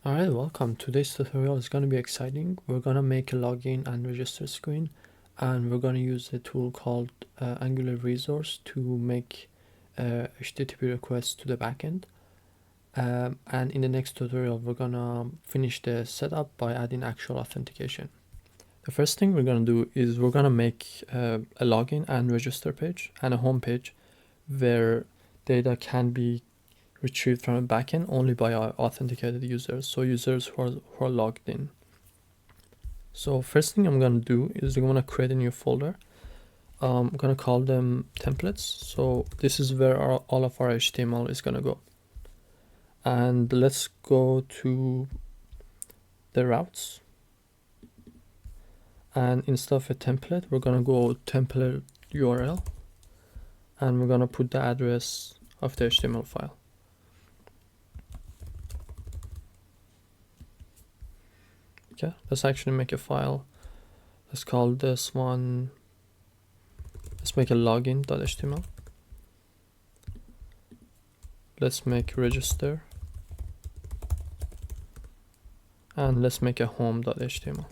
Alright, welcome. Today's tutorial is going to be exciting. We're going to make a login and register screen, and we're going to use a tool called Angular Resource to make HTTP requests to the backend. And in the next tutorial, we're going to finish the setup by adding actual authentication. The first thing we're going to do is we're going to make a login and register page and a home page where data can be retrieved from a backend only by our authenticated users, so users who are logged in. So first thing I'm going to do is I'm going to create a new folder. I'm going to call them templates. So this is where all of our HTML is going to go. And let's go to the routes. And instead of a template, we're going to go template URL. And we're going to put the address of the HTML file. Okay, let's actually make a file. Let's call this one, let's make a login.html. Let's make register. And let's make a home.html.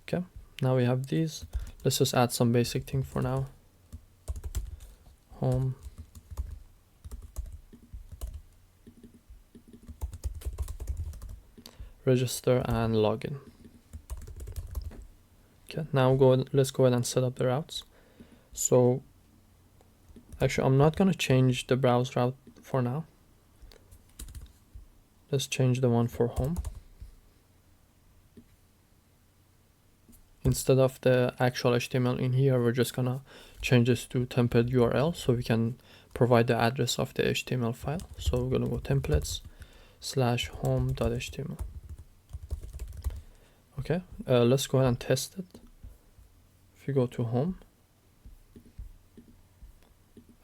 Okay, now we have these. Let's just add some basic thing for now. Home. Register and login. Okay, now let's go ahead and set up the routes. So actually I'm not going to change the browse route for now. Let's change the one for home. Instead of the actual HTML in here, we're just gonna change this to template URL so we can provide the address of the HTML file. So we're gonna go templates/home.html. Okay, let's go ahead and test it. If you go to home,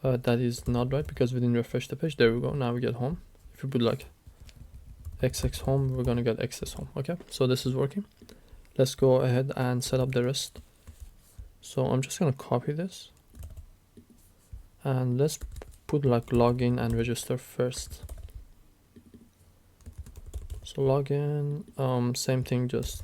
that is not right because we didn't refresh the page. There we go, now we get home. If you put like XX home, we're gonna get XS home. Okay, so this is working. Let's go ahead and set up the rest. So I'm just gonna copy this. And let's put like login and register first. So login, same thing, just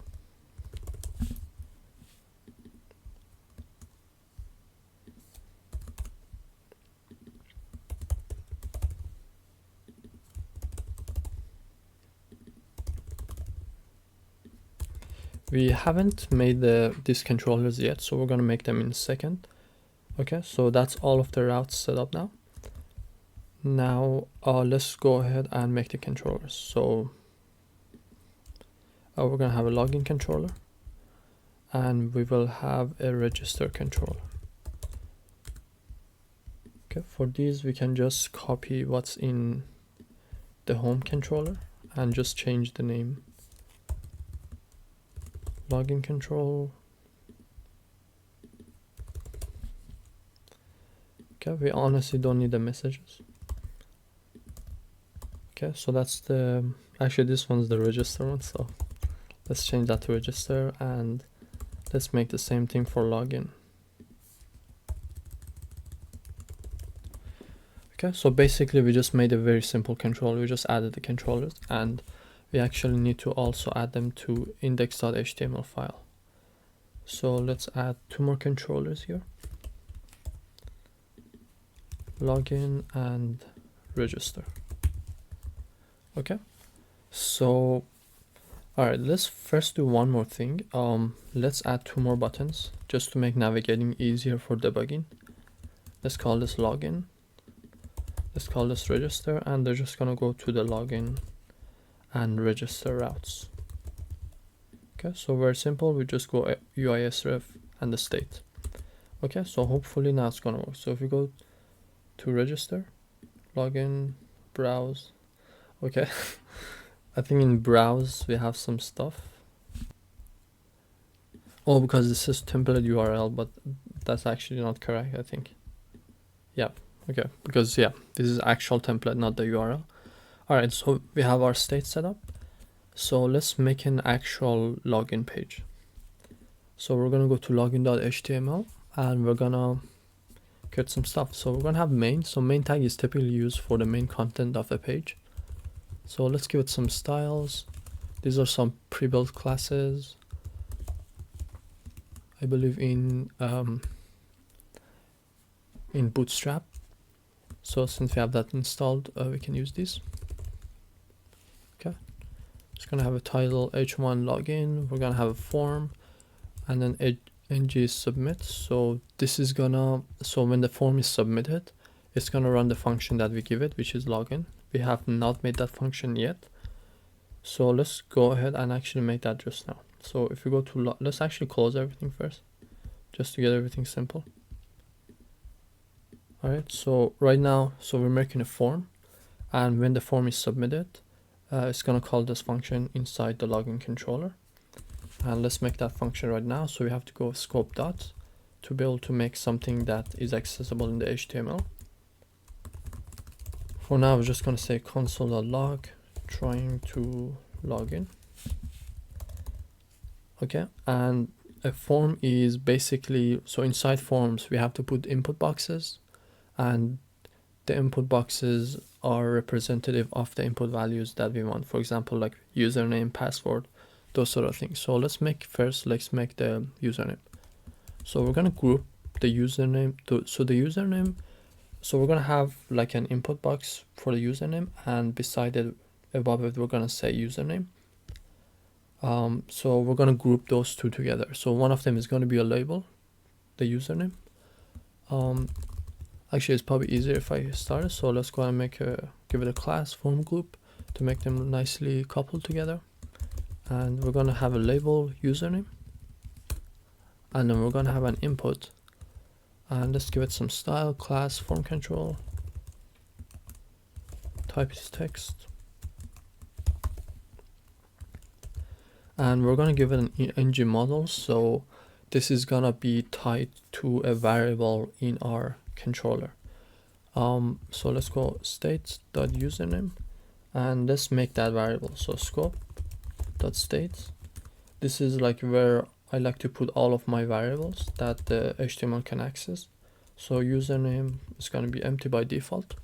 we haven't made these controllers yet, so we're gonna make them in a second. Okay, so that's all of the routes set up now. Now let's go ahead and make the controllers. So we're gonna have a login controller, and we will have a register controller. Okay, for these we can just copy what's in the home controller and just change the name. Login control. Okay, we honestly don't need the messages. Okay, so that's actually this one's the register one, so let's change that to register, and let's make the same thing for login. Okay, so basically we just made a very simple controller. We just added the controllers, and we actually need to also add them to index.html file. So let's add two more controllers here. Login and register. Okay, so all right, let's first do one more thing. Let's add two more buttons just to make navigating easier for debugging. Let's call this login. Let's call this register, and they're just gonna go to the login and register routes. Okay, so very simple. We just go UISref and the state. Okay, so hopefully now it's gonna work. So if we go to register, login, browse. Okay, I think in browse we have some stuff. Oh, because this is template URL, but that's actually not correct, I think. Yeah, okay, because yeah, this is actual template, not the URL. All right, so we have our state set up. So let's make an actual login page. So we're gonna go to login.html, and we're gonna create some stuff. So we're gonna have main. So main tag is typically used for the main content of a page. So let's give it some styles. These are some pre-built classes. I believe in Bootstrap. So since we have that installed, we can use these. Okay, it's gonna have a title h1 login. We're gonna have a form, and then ng submit. So this is gonna, so when the form is submitted, it's gonna run the function that we give it, which is login. We have not made that function yet, so let's go ahead and actually make that just now. So if we go to let's actually close everything first, just to get everything simple. All right, so right now, so we're making a form, and when the form is submitted, it's gonna call this function inside the login controller. And let's make that function right now. So we have to go scope dot to be able to make something that is accessible in the HTML. For now, we're just gonna say console.log trying to log in. Okay, and a form is basically, so inside forms we have to put input boxes, and the input boxes are representative of the input values that we want. For example, like username, password, those sort of things. So let's make the username. So we're gonna group the username so the username, so we're gonna have like an input box for the username, and beside it, above it, we're gonna say username. So we're gonna group those two together. So one of them is gonna be a label, the username. Actually, it's probably easier if I start it. So let's go and give it a class form group to make them nicely coupled together. And we're gonna have a label username, and then we're gonna have an input, and let's give it some style, class form control, type is text, and we're gonna give it an ng model. So this is gonna be tied to a variable in our controller. So let's go state.username, and let's make that variable. So scope.state, this is like where I like to put all of my variables that the HTML can access. So username is going to be empty by default,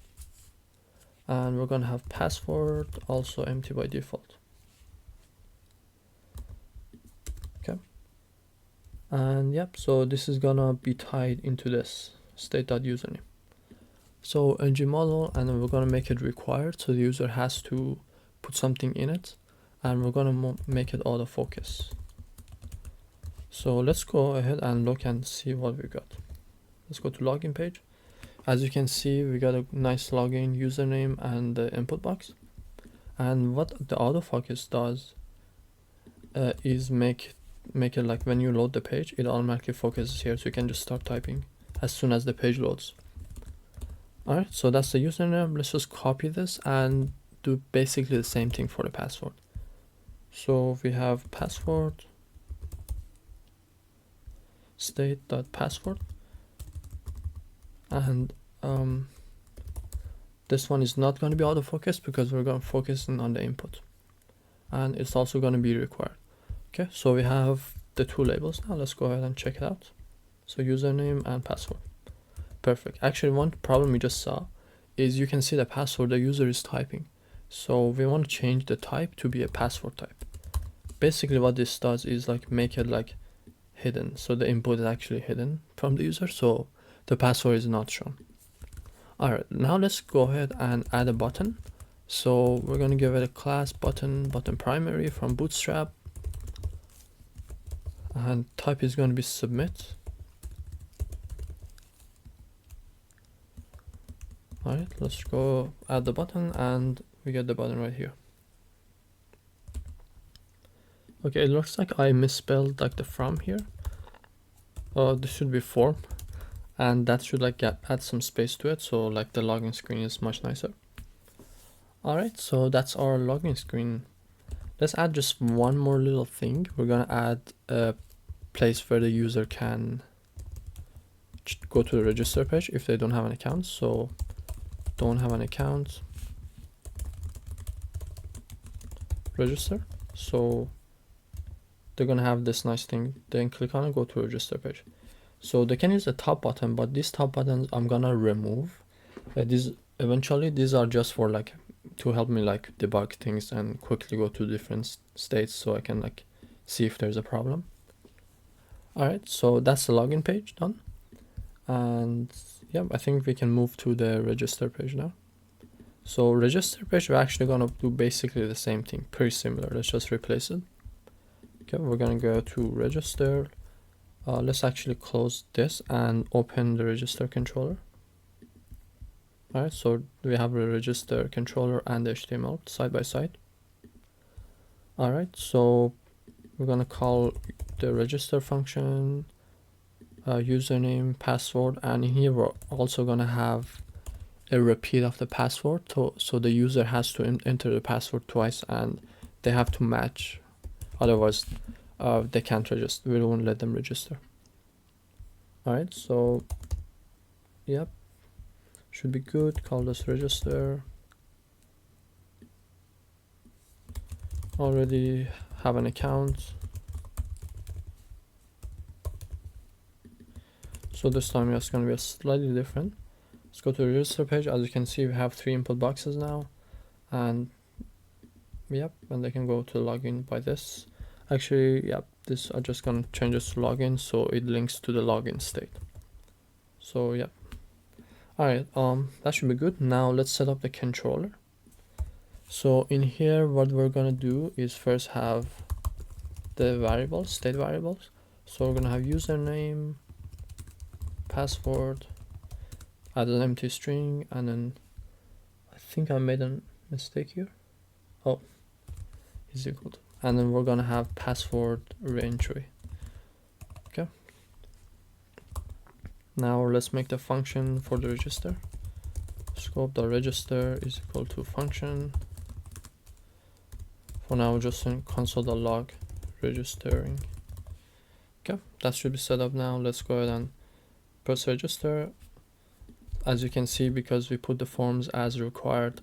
and we're going to have password also empty by default. Okay, and yep, so this is gonna be tied into this state.username. So ng model, and then we're gonna make it required, so the user has to put something in it, and we're gonna make it autofocus. So let's go ahead and look and see what we got. Let's go to login page. As you can see, we got a nice login username and the input box. And what the autofocus does is make it like when you load the page, it automatically focuses here, so you can just start typing as soon as the page loads. Alright, so that's the username. Let's just copy this and do basically the same thing for the password. So we have password state.password, and this one is not going to be autofocus because we're going to focus on the input, and it's also going to be required. Okay, so we have the two labels now. Let's go ahead and check it out. So username and password. Perfect. Actually, one problem we just saw is you can see the password the user is typing. So we want to change the type to be a password type. Basically what this does is like make it like hidden, so the input is actually hidden from the user, so the password is not shown. Alright, now let's go ahead and add a button. So we're going to give it a class button primary from Bootstrap, and type is going to be submit. Alright, let's go add the button, and we get the button right here. Okay, it looks like I misspelled like the from here. This should be form, and that should like add some space to it, so like the login screen is much nicer. Alright, so that's our login screen. Let's add just one more little thing. We're gonna add a place where the user can go to the register page if they don't have an account. So don't have an account, register. So they're gonna have this nice thing, then click on it, go to register page. So they can use the top button, but these top buttons I'm gonna remove. These are just for like to help me like debug things and quickly go to different states so I can like see if there's a problem. Alright, so that's the login page done. And yeah, I think we can move to the register page now. So register page, we're actually gonna do basically the same thing, pretty similar. Let's just replace it. Okay, we're gonna go to register. Let's actually close this and open the register controller. Alright, so we have the register controller and the HTML side by side. Alright, so we're gonna call the register function, username, password, and in here we're also gonna have a repeat of the password, so the user has to enter the password twice and they have to match, otherwise they can't register. We won't let them register. Alright, so yep, should be good. Call this register. Already have an account, so this time it's going to be slightly different. Let's go to the register page. As you can see, we have 3 input boxes now, and yep, and they can go to login by this. Actually, yep, this I'm just gonna change this to login so it links to the login state. So yep. Alright, that should be good. Now let's set up the controller. So in here, what we're gonna do is first have the variables, state variables. So we're gonna have username, password, add an empty string, and then I think I made a mistake here. Oh, is equal to, and then we're gonna have password reentry. Okay. Now let's make the function for the register. Scope.register is equal to function. For now, just in console.log registering. Okay, that should be set up now. Let's go ahead and press register. As you can see, because we put the forms as required,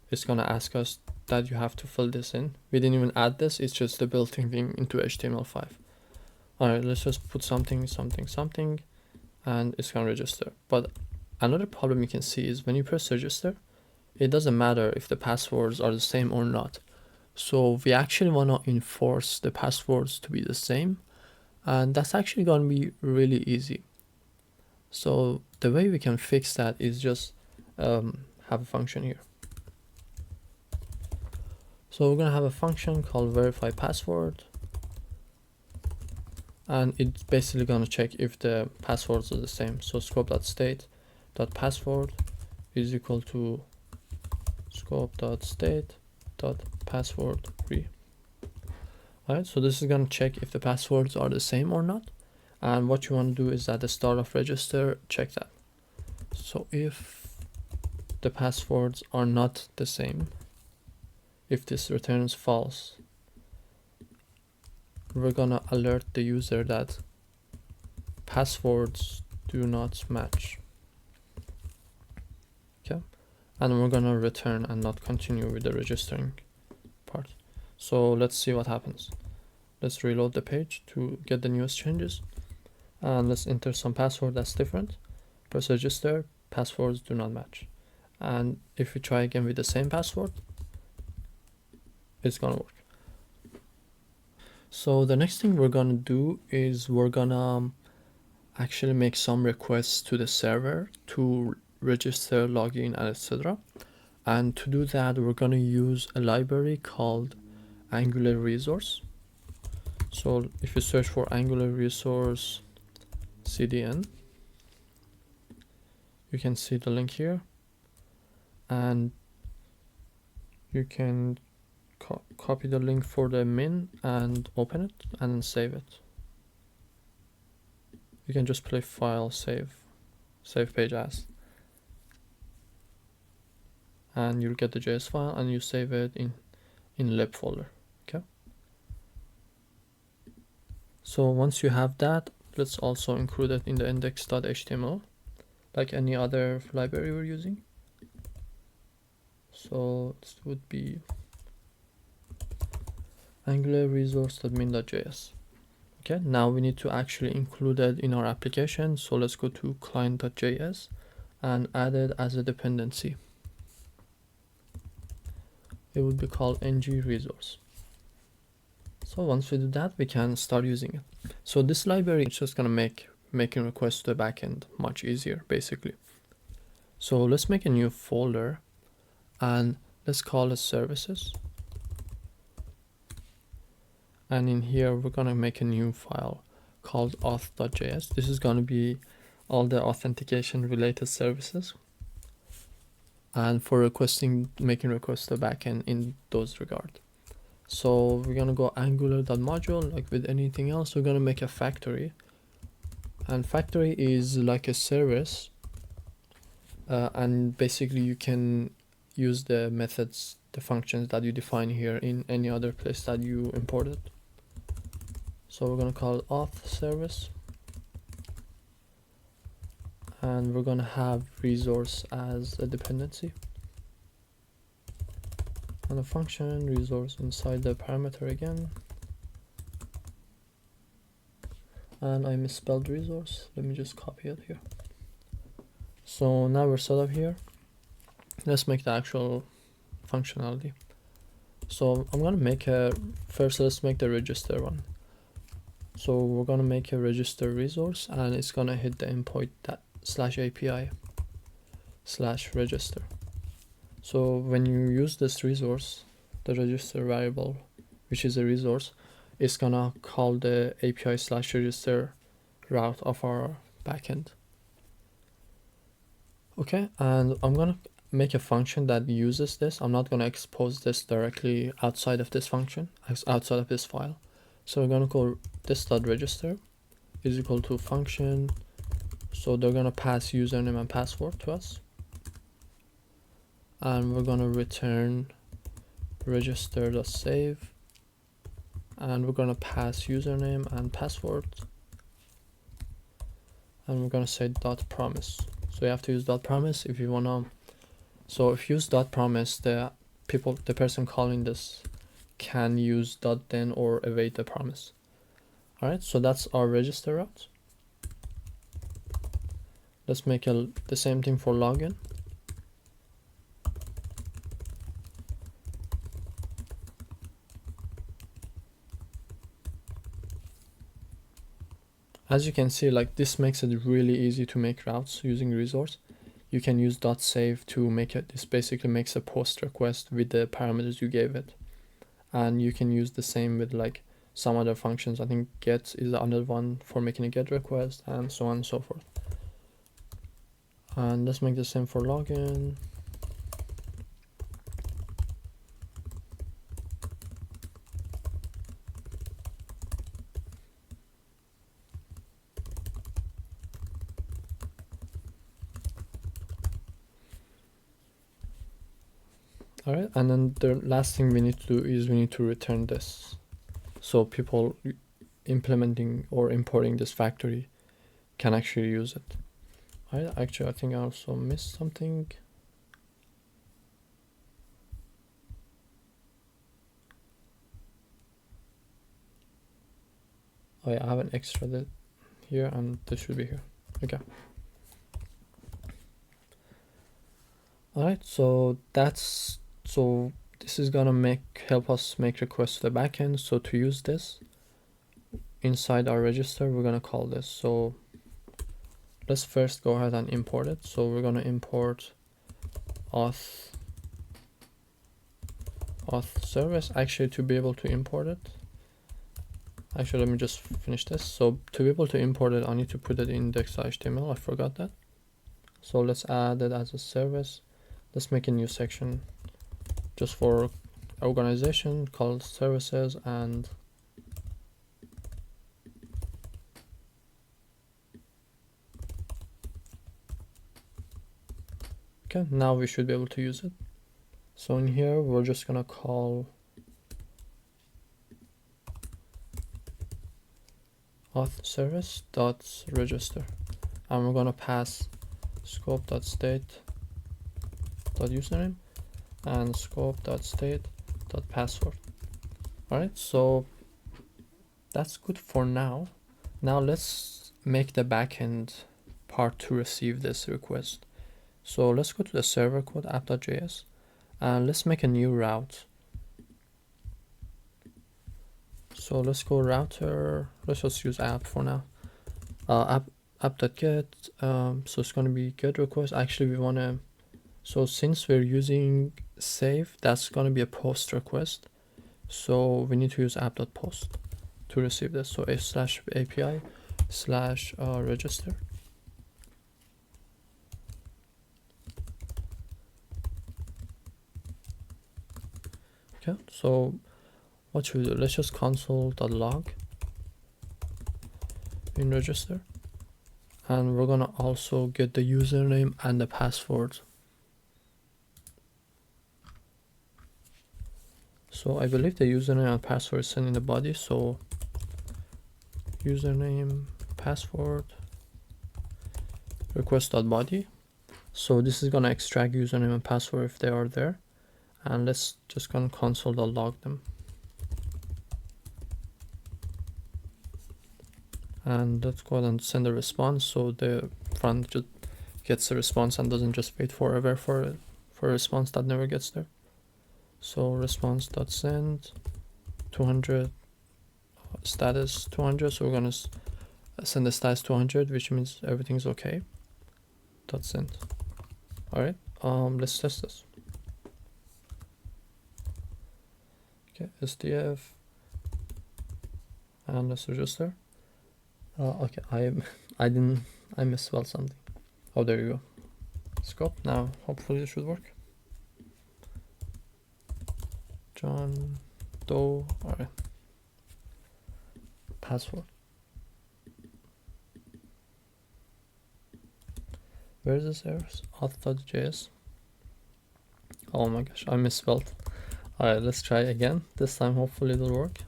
it's gonna ask us that you have to fill this in. We didn't even add this, it's just the built-in thing into HTML5. Alright, let's just put something, and it's gonna register. But another problem you can see is when you press register, it doesn't matter if the passwords are the same or not. So we actually want to enforce the passwords to be the same, and that's actually going to be really easy. So the way we can fix that is just have a function here. So we're going to have a function called verify password, and it's basically going to check if the passwords are the same. So scope.state.password is equal to scope.state.password re. Alright, so this is going to check if the passwords are the same or not. And what you want to do is at the start of register, check that. So if the passwords are not the same, if this returns false, we're gonna alert the user that passwords do not match. Okay, and we're gonna return and not continue with the registering part. So let's see what happens. Let's reload the page to get the newest changes, and let's enter some password that's different. Press register, passwords do not match. And if we try again with the same password, it's gonna work. So the next thing we're gonna do is we're gonna actually make some requests to the server to register, login, and etc. And to do that, we're gonna use a library called Angular resource. So if you search for Angular resource CDN, you can see the link here, and you can copy the link for the min and open it and then save it. You can just play file save page as, and you'll get the JS file and you save it in lib folder. Okay, so once you have that, let's also include it in the index.html like any other library we're using. So this would be angular resource.min.js. Okay, now we need to actually include it in our application. So let's go to client.js and add it as a dependency. it would be called ng resource. So once we do that, we can start using it. So this library is just gonna make making requests to the backend much easier, basically. So let's make a new folder and let's call it services. And in here, we're gonna make a new file called auth.js. This is gonna be all the authentication related services. And for making requests to the backend in those regard. So we're gonna go angular.module, like with anything else, we're gonna make a factory. And factory is like a service. And basically you can use the methods, the functions that you define here in any other place that you imported. So we're gonna call it auth service. And we're gonna have resource as a dependency. And a function resource inside the parameter again. And I misspelled resource. Let me just copy it here. So now we're set up here. Let's make the actual functionality. So I'm gonna make first let's make the register one. So we're gonna make a register resource and it's gonna hit the endpoint that /API /register. So when you use this resource, the register variable, which is a resource, it's gonna call the API /register route of our backend. Okay, and I'm gonna make a function that uses this. I'm not gonna expose this directly outside of this function, outside of this file. So we're gonna call this.register is equal to function. So they're gonna pass username and password to us. And we're gonna return register.save. And we're gonna pass username and password. And we're gonna say .promise. So you have to use .promise if you wanna. So if you use .promise, the person calling this can use .then or evade the promise. Alright, so that's our register route. Let's make the same thing for login. As you can see, like this makes it really easy to make routes using resource. You can use .save to make it. This basically makes a post request with the parameters you gave it. And you can use the same with like some other functions. I think get is the other one for making a get request and so on and so forth. And let's make the same for login. Alright, and then the last thing we need to do is we need to return this. So people implementing or importing this factory can actually use it. Alright, actually I think I also missed something. Oh yeah, I have an extra that here and this should be here. Okay. Alright, so this is gonna help us make requests to the backend. So to use this inside our register, we're gonna call this. So let's first go ahead and import it. So we're gonna import auth service. Actually, to be able to import it, actually let me just finish this. So to be able to import it, I need to put it in index.html. I forgot that. So let's add it as a service. Let's make a new section just for organization called services. And okay, now we should be able to use it. So in here we're just gonna call auth service dot register, and we're gonna pass scope dot state dot username and scope dot state dot password. All right, so that's good for now. Now let's make the backend part to receive this request. So let's go to the server code app.js, And let's make a new route. So let's go router, let's just use app for now. App.get, so it's going to be get request. Actually we want to, so since we're using save, that's going to be a post request, so we need to use app.post to receive this. So a/api/register. Okay, so what should we do? Let's just console.log in register, and we're gonna also get the username and the password. So I believe the username and password is sent in the body, so username, password, request.body. So this is gonna extract username and password if they are there, and let's just gonna console.log them. And let's go ahead and send a response, so the front just gets a response and doesn't just wait forever for a response that never gets there. So response.send 200, status 200, so we're gonna send the status 200, which means everything's okay. .send. All right, let's test this. Okay, SDF, and let's register. Okay, I misspelled something. Oh, there you go. Scope. Now hopefully it should work. John Doe. All right. Password. Where is this error? Auth.js. Oh my gosh, I misspelled. All right, let's try again. This time hopefully it'll work.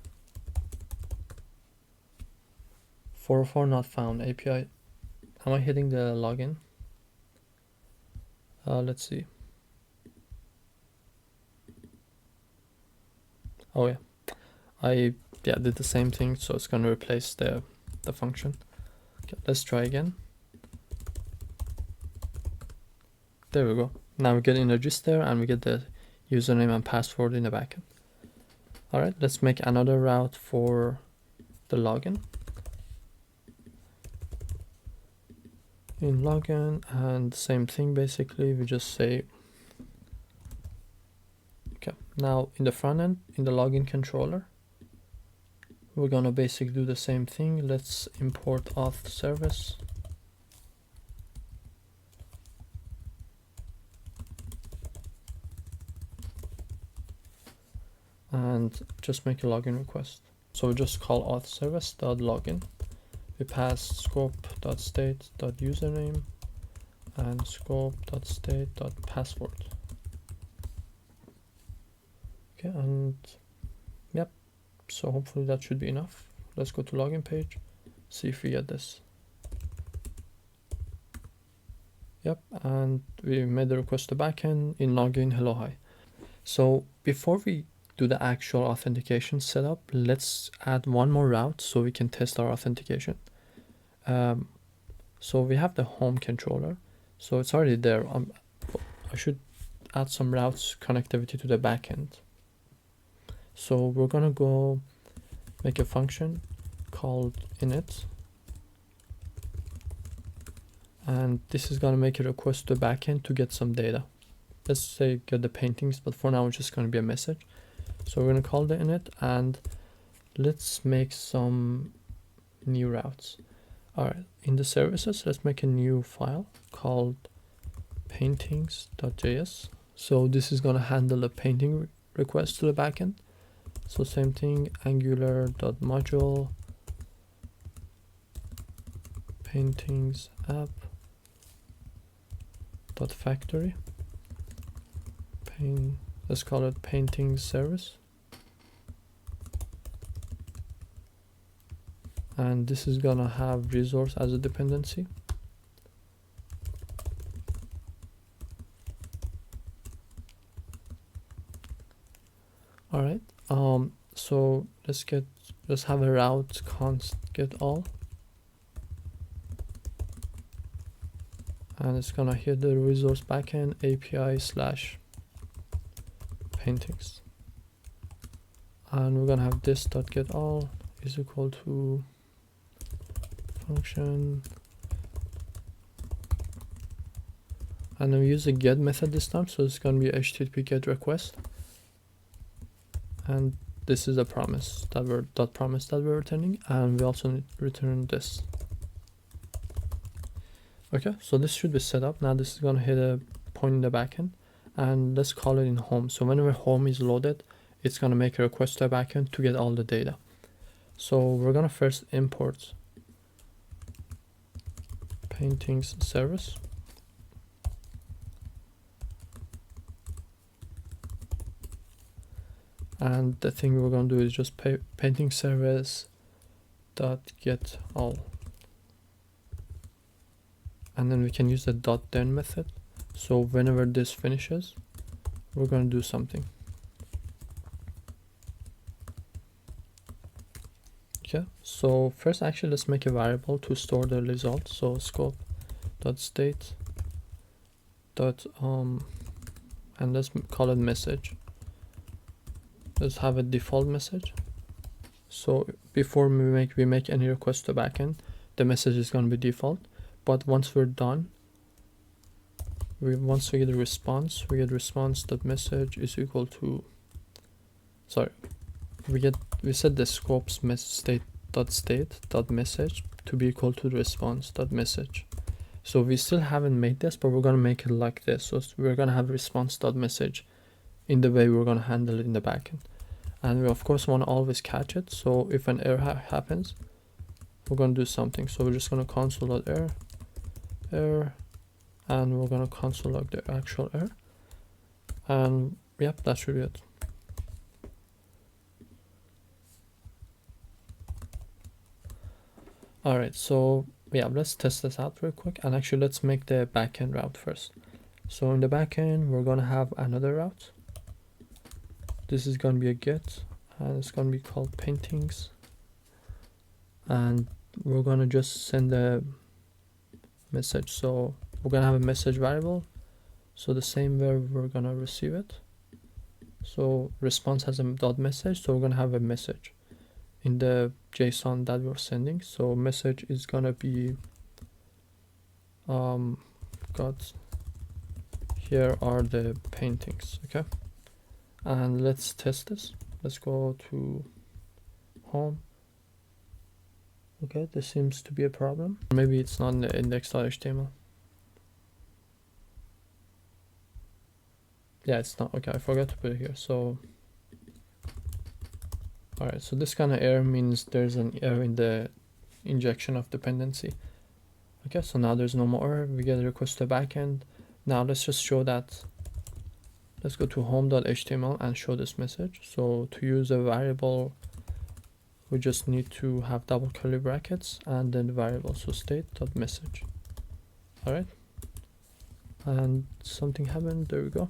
404 not found. API. Am I hitting the login? Let's see. Oh yeah, I did the same thing, so it's gonna replace the function. Okay, let's try again. There we go. Now we get in register and we get the username and password in the backend. All right, let's make another route for the login. In login, and same thing basically, we just say, okay, now in the front end, in the login controller, we're gonna basically do the same thing. Let's import auth service. And just make a login request. So we just call auth service.login. We pass scope.state.username and scope.state.password. Okay, and yep, so hopefully that should be enough. Let's go to login page, see if we get this. Yep, and we made the request to backend in login hello hi. So before we do the actual authentication setup, let's add one more route so we can test our authentication. So we have the home controller, so it's already there. I should add some routes connectivity to the backend. So we're gonna go make a function called init, and this is gonna make a request to the backend to get some data. Let's say get the paintings, but for now it's just gonna be a message. So we're gonna call the init, and let's make some new routes. All right, in the services, let's make a new file called paintings.js. So this is gonna handle a painting request to the backend. So same thing, angular.module paintings app.factory. Let's call it painting service. And this is gonna have resource as a dependency. All right, so let's have a route const get all, and it's gonna hit the resource backend API paintings, and we're gonna have this dot get all is equal to function, and then we use the get method this time, so it's gonna be HTTP get request, and this is a promise that we're returning, and we also need to return this. Okay, so this should be set up. Now this is gonna hit a point in the backend, and let's call it in home. So whenever home is loaded, it's gonna make a request to a backend to get all the data. So we're gonna first import paintings service, and the thing we're gonna do is just painting service dot get all, and then we can use the dot then method. So whenever this finishes, we're gonna do something. Okay, so first actually let's make a variable to store the result. So scope dot state dot and let's call it message. Let's have a default message. So before we make any request to backend, the message is going to be default. But once we're done, once we get a response, we get response.message is equal to, sorry, we set the scope's state.message to be equal to the response.message. So we still haven't made this, but we're going to make it like this. So we're going to have response.message in the way we're going to handle it in the backend. And we of course want to always catch it. So if an error happens, we're going to do something. So we're just going to console.error, and we're going to console log the actual error. And yep, that should be it. Alright, so yeah, let's test this out real quick, and actually let's make the backend route first. So in the backend, we're going to have another route. This is going to be a get, and it's going to be called paintings, and we're going to just send a message. So we're going to have a message variable, so the same where we're going to receive it. So response has a dot message, so we're going to have a message in the JSON that we're sending. So message is going to be got here are the paintings. Okay, and let's test this. Let's go to home. Okay, this seems to be a problem. Maybe it's not in the index.html. Yeah, it's not. Okay, I forgot to put it here. So alright, so this kind of error means there's an error in the injection of dependency. Okay, so now there's no more error. We get a request to backend. Now let's just show that. Let's go to home.html and show this message. So to use a variable, we just need to have double curly brackets and then the variable, so state.message. Alright, and something happened. There we go.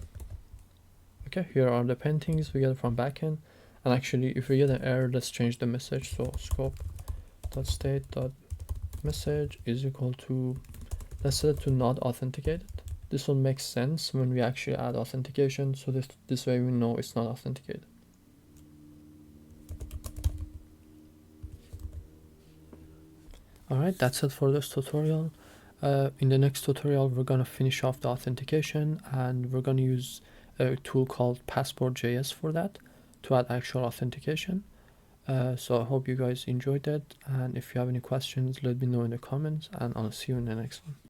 Okay, here are the paintings we get from backend. And actually, if we get an error, let's change the message. So scope.state.message is equal to, let's set it to not authenticated. This will make sense when we actually add authentication. So this way we know it's not authenticated. Alright, that's it for this tutorial. In the next tutorial, we're going to finish off the authentication, and we're going to use a tool called passport.js for that to add actual authentication. So I hope you guys enjoyed it, and if you have any questions, let me know in the comments, and I'll see you in the next one.